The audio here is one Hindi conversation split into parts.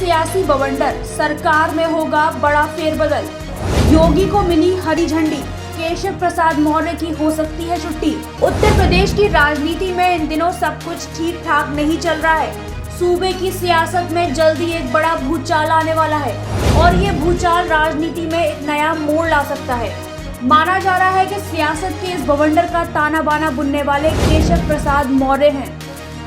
सियासी बवंडर, सरकार में होगा बड़ा फेरबदल। योगी को मिली हरी झंडी, केशव प्रसाद मौर्य की हो सकती है छुट्टी। उत्तर प्रदेश की राजनीति में इन दिनों सब कुछ ठीक ठाक नहीं चल रहा है। सूबे की सियासत में जल्दी एक बड़ा भूचाल आने वाला है और ये भूचाल राजनीति में एक नया मोड़ ला सकता है। माना जा रहा है कि सियासत के इस बवंडर का ताना बाना बुनने वाले केशव प्रसाद मौर्य हैं,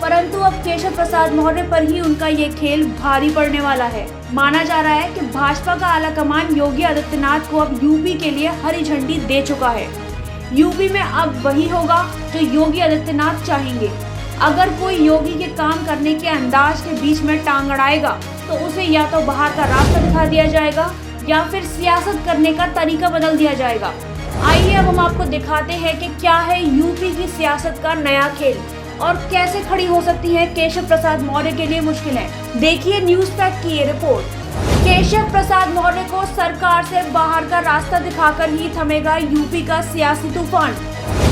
परंतु अब केशव प्रसाद मौर्य पर ही उनका ये खेल भारी पड़ने वाला है। माना जा रहा है कि भाजपा का आलाकमान योगी आदित्यनाथ को अब यूपी के लिए हरी झंडी दे चुका है। यूपी में अब वही होगा जो योगी आदित्यनाथ चाहेंगे। अगर कोई योगी के काम करने के अंदाज के बीच में टांग अड़ाएगा तो उसे या तो बाहर का रास्ता दिखा दिया जाएगा या फिर सियासत करने का तरीका बदल दिया जाएगा। आइए अब हम आपको दिखाते हैं कि क्या है यूपी की सियासत का नया खेल और कैसे खड़ी हो सकती है केशव प्रसाद मौर्य के लिए मुश्किलें। देखिए न्यूज़ पैक की ये रिपोर्ट। केशव प्रसाद मौर्य को सरकार से बाहर का रास्ता दिखाकर ही थमेगा यूपी का सियासी तूफान।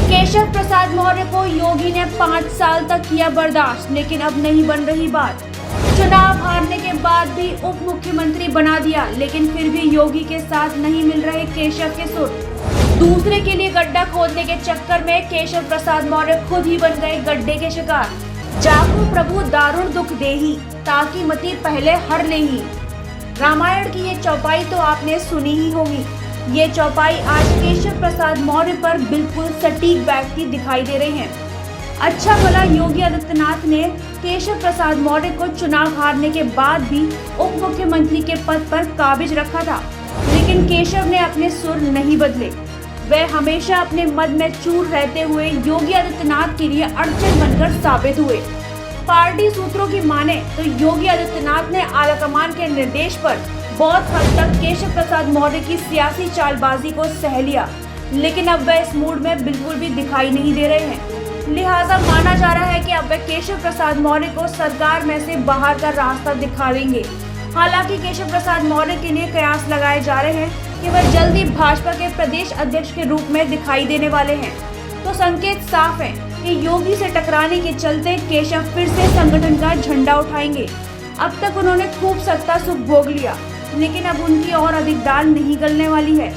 केशव प्रसाद मौर्य को योगी ने 5 साल तक किया बर्दाश्त, लेकिन अब नहीं बन रही बात। चुनाव हारने के बाद भी उप मुख्यमंत्री बना दिया, लेकिन फिर भी योगी के साथ नहीं मिल रहे केशव के सुर। दूसरे के लिए गड्ढा खोदने के चक्कर में केशव प्रसाद मौर्य खुद ही बन गए गड्ढे के शिकार। जागो प्रभु दारुण दुख देही, ताकि मति पहले हर लेही। रामायण की ये चौपाई तो आपने सुनी ही होगी। ये चौपाई आज केशव प्रसाद मौर्य पर बिल्कुल सटीक बैठती दिखाई दे रही है। अच्छा भला योगी आदित्यनाथ ने केशव प्रसाद मौर्य को चुनाव हारने के बाद भी उप मुख्यमंत्री के पद पर काबिज रखा था, लेकिन केशव ने अपने सुर नहीं बदले। वह हमेशा अपने मद में चूर रहते हुए योगी आदित्यनाथ के लिए अड़चन बनकर साबित हुए। पार्टी सूत्रों की माने तो योगी आदित्यनाथ ने आलाकमान के निर्देश पर बहुत हद तक केशव प्रसाद मौर्य की सियासी चालबाजी को सह लिया, लेकिन अब वह इस मूड में बिल्कुल भी दिखाई नहीं दे रहे हैं। लिहाजा माना जा रहा है कि अब वह केशव प्रसाद मौर्य को सरकार में से बाहर का रास्ता दिखा देंगे। हालांकि केशव प्रसाद मौर्य के लिए कयास लगाए जा रहे हैं कि वह जल्द ही भाजपा के प्रदेश अध्यक्ष के रूप में दिखाई देने वाले हैं। तो संकेत साफ है कि योगी से टकराने के चलते केशव फिर से संगठन का झंडा उठाएंगे। अब तक उन्होंने खूब सत्ता सुख भोग लिया, लेकिन अब उनकी और अधिक दाल नहीं गलने वाली है।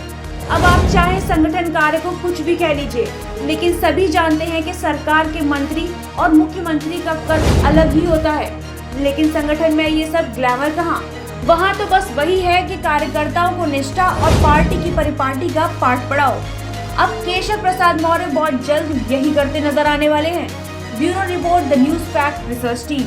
अब आप चाहे संगठन कार्य को कुछ भी कह लीजिए, लेकिन सभी जानते हैं कि सरकार के मंत्री और मुख्यमंत्री का कद अलग ही होता है। लेकिन संगठन में ये सब ग्लैमर कहाँ, वहाँ तो बस वही है कि कार्यकर्ताओं को निष्ठा और पार्टी की परिपाटी का पाठ पढ़ाओ। अब केशव प्रसाद मौर्य बहुत जल्द यही करते नजर आने वाले हैं। Bureau report, the news pack research team.